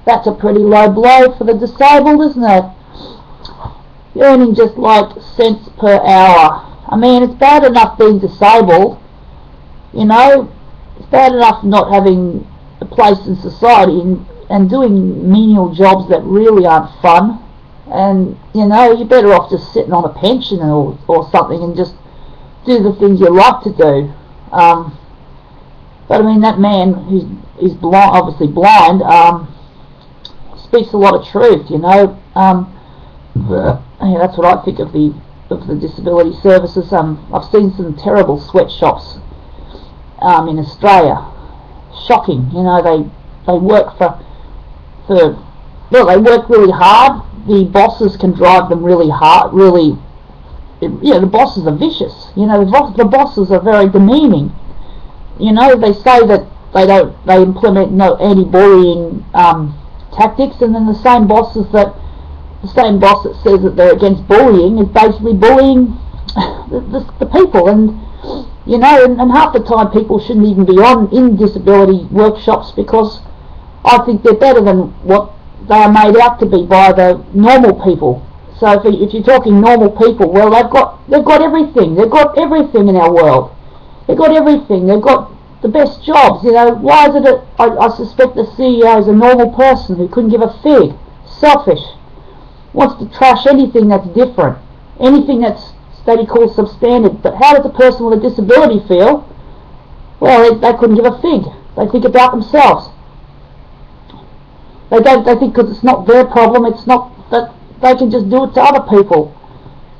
that's a pretty low blow for the disabled, isn't it? You're earning just like cents per hour. I mean, it's bad enough being disabled, you know, it's bad enough not having a place in society and doing menial jobs that really aren't fun. And, you know, you're better off just sitting on a pension or something and just do the things you like to do. But I mean, that man who's blind, obviously blind, speaks a lot of truth, you know. Yeah, that's what I think of the disability services. I've seen some terrible sweatshops in Australia. Shocking, you know. They work well, they work really hard. The bosses can drive them really hard, really. You know, the bosses are vicious. You know, the bosses are very demeaning. You know, they say that they implement no anti-bullying tactics, and then the same boss that says that they're against bullying is basically bullying the people. And you know, and half the time people shouldn't even be in disability workshops, because I think they're better than what they are made out to be by the normal people. So if you're talking normal people, well, they've got everything. They've got everything in our world. They've got everything. They've got the best jobs. You know, why is it I suspect the CEO is a normal person who couldn't give a fig, selfish, wants to trash anything that's different, anything that he calls substandard. But how does a person with a disability feel? Well, they couldn't give a fig. They think about themselves. They think because it's not their problem, it's not that they can just do it to other people.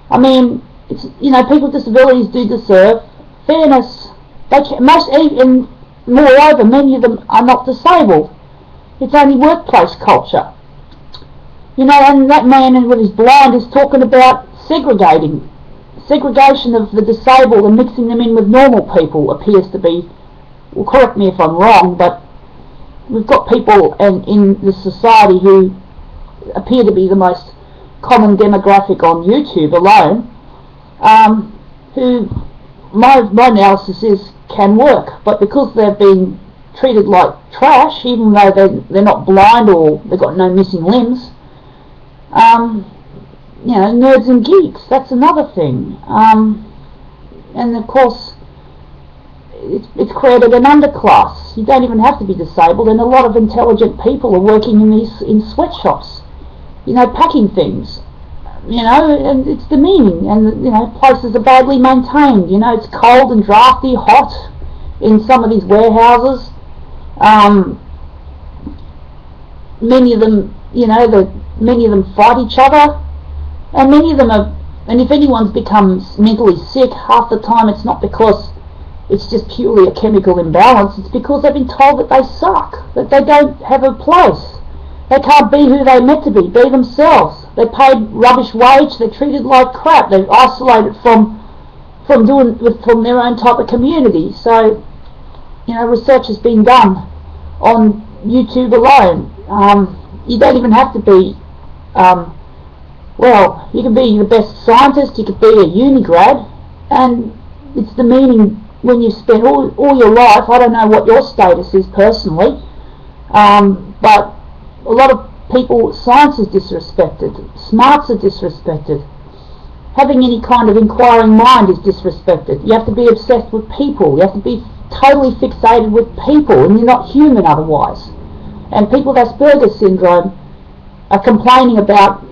I mean, it's, you know, people with disabilities do deserve fairness. And moreover, many of them are not disabled. It's only workplace culture. You know, and that man with his blind is talking about segregation of the disabled and mixing them in with normal people appears to be, well, correct me if I'm wrong, but we've got people in the society who appear to be the most common demographic on YouTube alone, who my analysis is can work, but because they've been treated like trash, even though they're not blind or they've got no missing limbs, you know, nerds and geeks, that's another thing. And of course, it's created an underclass. You don't even have to be disabled, and a lot of intelligent people are working in sweatshops, you know, packing things, you know, and it's demeaning, and you know, places are badly maintained. You know, it's cold and drafty, hot in some of these warehouses. Many of them, you know, many of them fight each other, and many of them are. And if anyone's becomes mentally sick, half the time it's not because it's just purely a chemical imbalance. It's because they've been told that they suck, that they don't have a place. They can't be who they're meant to be themselves. They're paid rubbish wage, they're treated like crap, they're isolated from their own type of community. So, you know, research has been done on YouTube alone. You don't even have to be, well, you can be the best scientist, you could be a uni grad, and it's demeaning when you spend all your life. I don't know what your status is personally, but a lot of people, science is disrespected, smarts are disrespected, having any kind of inquiring mind is disrespected. You have to be obsessed with people, you have to be totally fixated with people, and you're not human otherwise. And people with Asperger's syndrome are complaining about,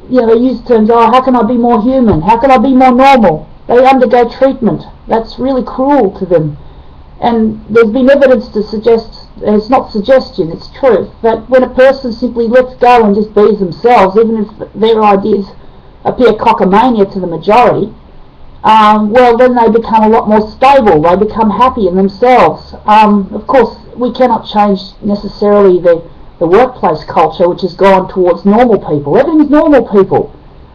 you know, they use terms, oh, how can I be more human, how can I be more normal? They undergo treatment. That's really cruel to them. And there's been evidence to suggest, it's not suggestion, it's truth, that when a person simply lets go and just be themselves, even if their ideas appear cockamamia to the majority, well, then they become a lot more stable, they become happy in themselves. Of course, we cannot change necessarily the workplace culture, which has gone towards normal people. Everything's normal people.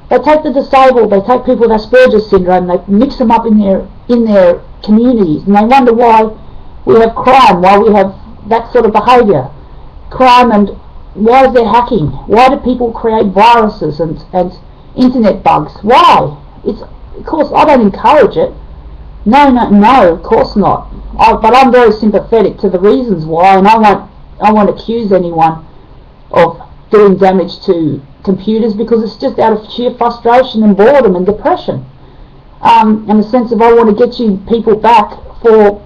They take the disabled, they take people with Asperger's syndrome, they mix them up in their communities, and they wonder why we have crime, why we have that sort of behaviour. Crime, and why is there hacking? Why do people create viruses and internet bugs? Why? It's, of course, I don't encourage it. No, of course not. But I'm very sympathetic to the reasons why, and I won't accuse anyone of doing damage to computers, because it's just out of sheer frustration and boredom and depression, and a sense of, I want to get you people back for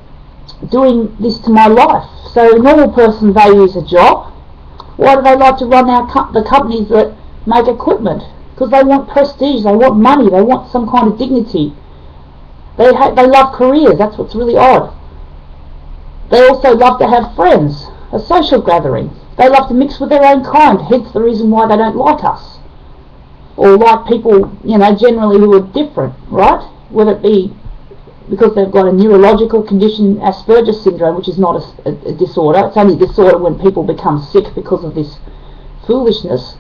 doing this to my life. So a normal person values a job. Why do they like to run the companies that make equipment? Because they want prestige, they want money, they want some kind of dignity. They love careers. That's what's really odd. They also love to have friends, a social gathering. They love to mix with their own kind, hence the reason why they don't like us, or like people, you know, generally who are different, right? Whether it be because they've got a neurological condition, Asperger's syndrome, which is not a disorder. It's only a disorder when people become sick because of this foolishness,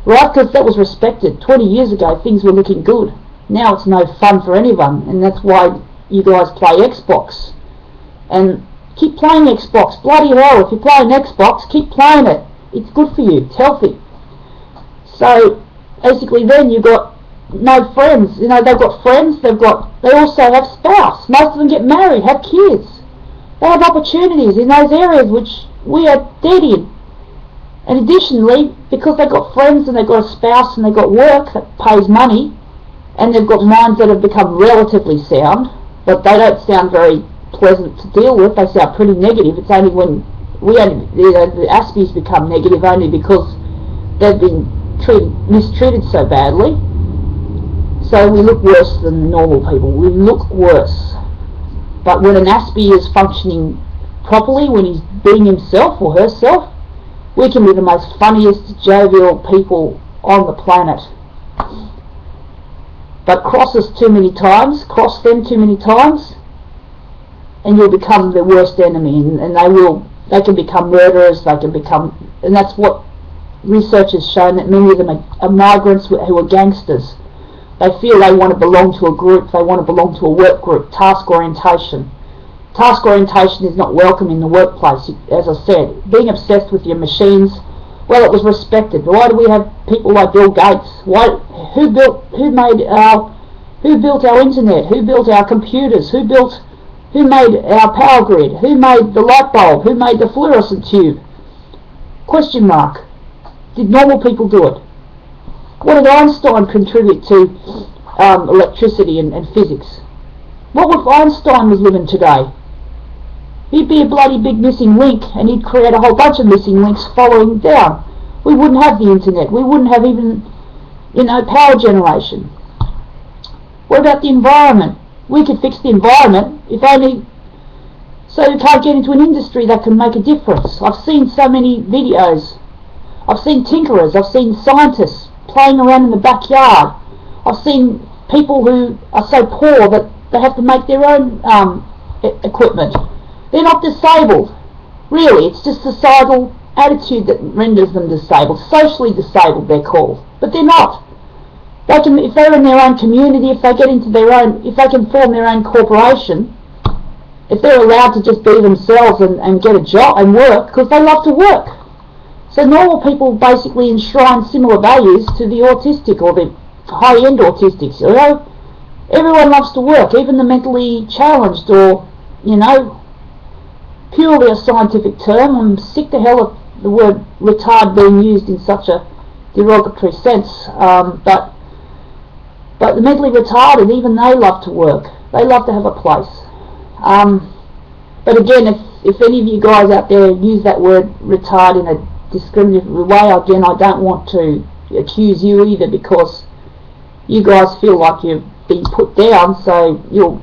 right? Because that was respected 20 years ago. Things were looking good. Now it's no fun for anyone, and that's why you guys play Xbox. And keep playing Xbox. Bloody hell, if you're playing Xbox, keep playing it. It's good for you. It's healthy. So basically, then you've got no friends. You know, they've got friends. They also have spouse. Most of them get married, have kids. They have opportunities in those areas which we are dead in. And additionally, because they've got friends and they've got a spouse and they've got work that pays money, and they've got minds that have become relatively sound, but they don't sound very pleasant to deal with. They sound pretty negative. It's only when the Aspies become negative only because they've been mistreated so badly. So we look worse than normal people. We look worse. But when an Aspie is functioning properly, when he's being himself or herself, we can be the most funniest, jovial people on the planet. But cross them too many times, and you'll become the worst enemy, and they can become murderers, and that's what research has shown, that many of them are migrants who are gangsters. They feel they want to belong to a group, they want to belong to a work group. Task orientation. Task orientation is not welcome in the workplace, as I said. Being obsessed with your machines, well, it was respected. Why do we have people like Bill Gates? Who built our internet? Who built our computers? Who made our power grid? Who made the light bulb? Who made the fluorescent tube? Question mark. Did normal people do it? What did Einstein contribute to electricity and physics? What if Einstein was living today? He'd be a bloody big missing link, and he'd create a whole bunch of missing links following down. We wouldn't have the internet. We wouldn't have even, power generation. What about the environment? We could fix the environment, if only so you can't get into an industry that can make a difference. I've seen so many videos. I've seen tinkerers. I've seen scientists playing around in the backyard. I've seen people who are so poor that they have to make their own equipment. They're not disabled. Really, it's just societal attitude that renders them disabled. Socially disabled, they're called. But they're not. They can, if they're in their own community, if they can form their own corporation, if they're allowed to just be themselves and get a job and work, because they love to work. So normal people basically enshrine similar values to the autistic or the high-end autistics. Everyone loves to work, even the mentally challenged, or, purely a scientific term. I'm sick to hell of the word retard being used in such a derogatory sense, but the mentally retarded, even they love to work. They love to have a place. But again, if any of you guys out there use that word retard in a discriminatory way, again, I don't want to accuse you either, because you guys feel like you're being put down, so you'll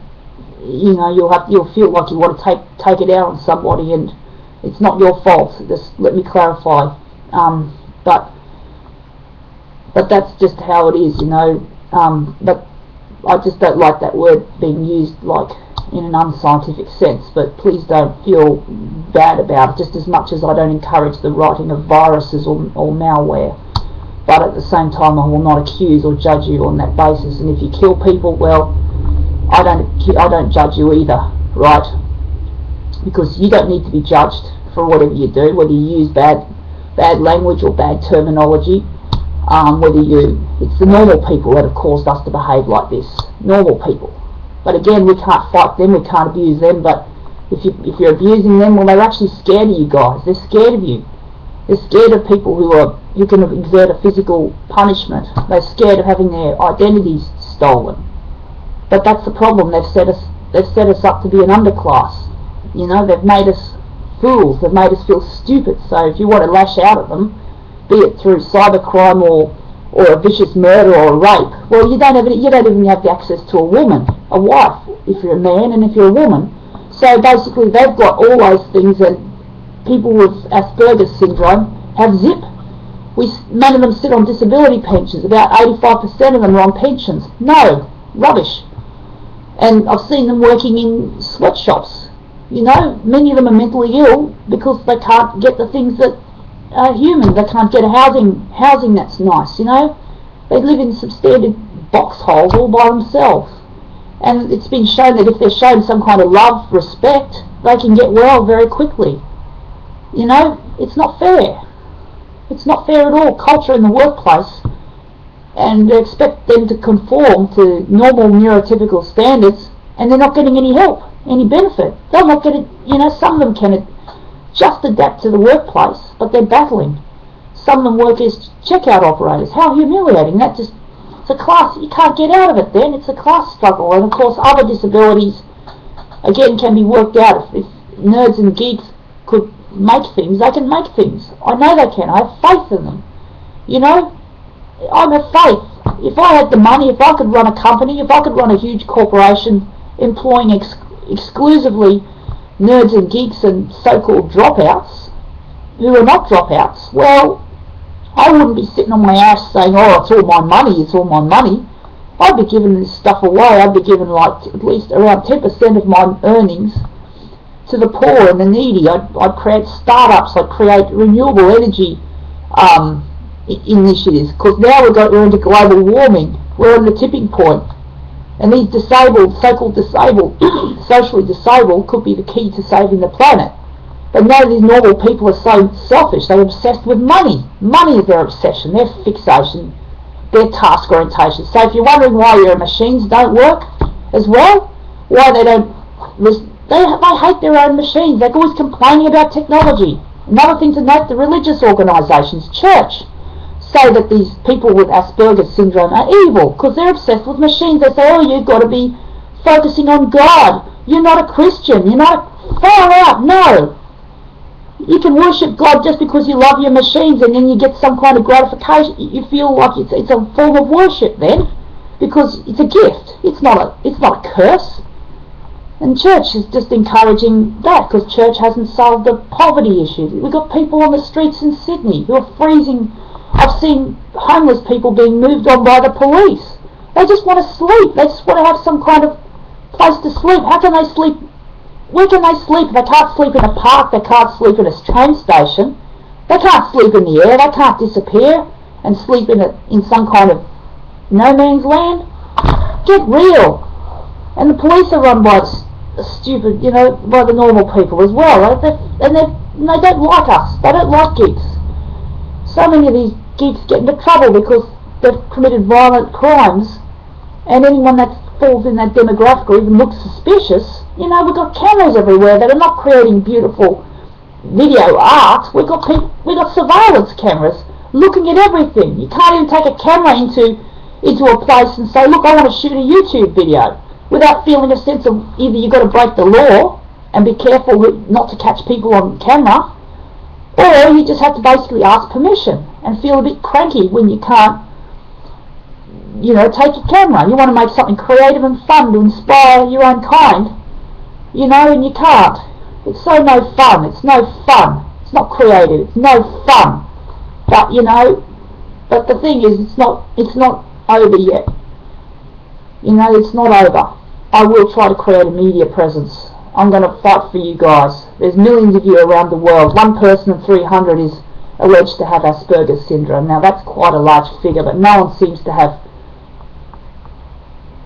feel like you want to take it out on somebody, and it's not your fault. Just let me clarify. But that's just how it is, but I just don't like that word being used like in an unscientific sense. But please don't feel bad about it, just as much as I don't encourage the writing of viruses or malware. But at the same time, I will not accuse or judge you on that basis. And if you kill people, well, I don't judge you either, right? Because you don't need to be judged for whatever you do, whether you use bad language or bad terminology. It's the normal people that have caused us to behave like this. Normal people. But again, we can't fight them, we can't abuse them. But if you're abusing them, well, they're actually scared of you guys. They're scared of you. They're scared of people who can exert a physical punishment. They're scared of having their identities stolen. But that's the problem. They've set us up to be an underclass. You know, they've made us fools. They've made us feel stupid. So if you want to lash out at them, be it through cybercrime or a vicious murder or a rape, well, you don't even have the access to a woman, a wife, if you're a man and if you're a woman. So basically, they've got all those things, and people with Asperger's syndrome have zip. Many of them sit on disability pensions. About 85% of them are on pensions. No, rubbish. And I've seen them working in sweatshops. You know, many of them are mentally ill because they can't get the things that are human. They can't get a housing that's nice, you know. They live in substandard box holes all by themselves. And it's been shown that if they're shown some kind of love, respect, they can get well very quickly. You know, it's not fair. It's not fair at all. Culture in the workplace, and they expect them to conform to normal neurotypical standards, and they're not getting any help, any benefit. They'll not get it. You know, some of them can just adapt to the workplace, but they're battling. Some of them work as checkout operators. How humiliating! It's a class. You can't get out of it. Then it's a class struggle, and of course, other disabilities again can be worked out. If nerds and geeks could make things, they can make things. I know they can. I have faith in them. You know, I have faith. If I had the money, if I could run a company, if I could run a huge corporation employing exclusively nerds and geeks and so-called dropouts who are not dropouts, well, I wouldn't be sitting on my ass saying, oh, it's all my money, it's all my money. I'd be giving this stuff away. I'd be giving like at least around 10% of my earnings to the poor and the needy. I'd create startups. I'd create renewable energy initiatives, because now we're into global warming. We're on the tipping point, and these disabled, so-called disabled, socially disabled, could be the key to saving the planet. But now these normal people are so selfish. They're obsessed with money. Money is their obsession, their fixation, their task orientation. So if you're wondering why your machines don't work as well, why they don't, they hate their own machines. They're always complaining about technology. Another thing to note, the religious organisations, church, say that these people with Asperger's syndrome are evil because they're obsessed with machines. They say, oh, you've got to be focusing on God. You're not a Christian. You're not far out. No. You can worship God just because you love your machines, and then you get some kind of gratification. You feel like it's a form of worship then, because it's a gift. It's not a curse. And church is just encouraging that, because church hasn't solved the poverty issue. We've got people on the streets in Sydney who are freezing. I've seen homeless people being moved on by the police. They just want to sleep. They just want to have some kind of place to sleep. How can they sleep? Where can they sleep? They can't sleep in a park. They can't sleep in a train station. They can't sleep in the air. They can't disappear and sleep in some kind of no man's land. Get real. And the police are run by stupid, you know, by the normal people as well. And they don't like us. They don't like geeks. So many of these geeks get into trouble because they've committed violent crimes, and anyone that falls in that demographic or even looks suspicious, you know, we've got cameras everywhere that are not creating beautiful video art. We've got surveillance cameras looking at everything. You can't even take a camera into a place and say, look, I want to shoot a YouTube video, without feeling a sense of either you've got to break the law and be careful not to catch people on camera, or you just have to basically ask permission and feel a bit cranky when you can't, you know, take a camera. You want to make something creative and fun to inspire your own kind, you know, and you can't. It's so no fun. It's no fun. It's not creative. It's no fun. But, you know, but the thing is, it's not over yet. You know, it's not over. I will try to create a media presence. I'm going to fight for you guys. There's millions of you around the world. 1 person in 300 is alleged to have Asperger's syndrome. Now that's quite a large figure, but no one seems to have,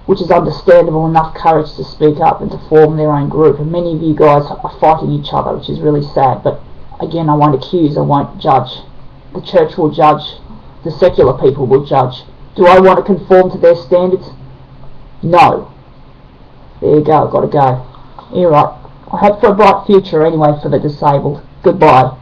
which is understandable, enough courage to speak up and to form their own group. And many of you guys are fighting each other, which is really sad. But again, I won't accuse, I won't judge. The church will judge. The secular people will judge. Do I want to conform to their standards? No. There you go, I've got to go. You're right. I hope for a bright future anyway for the disabled. Goodbye.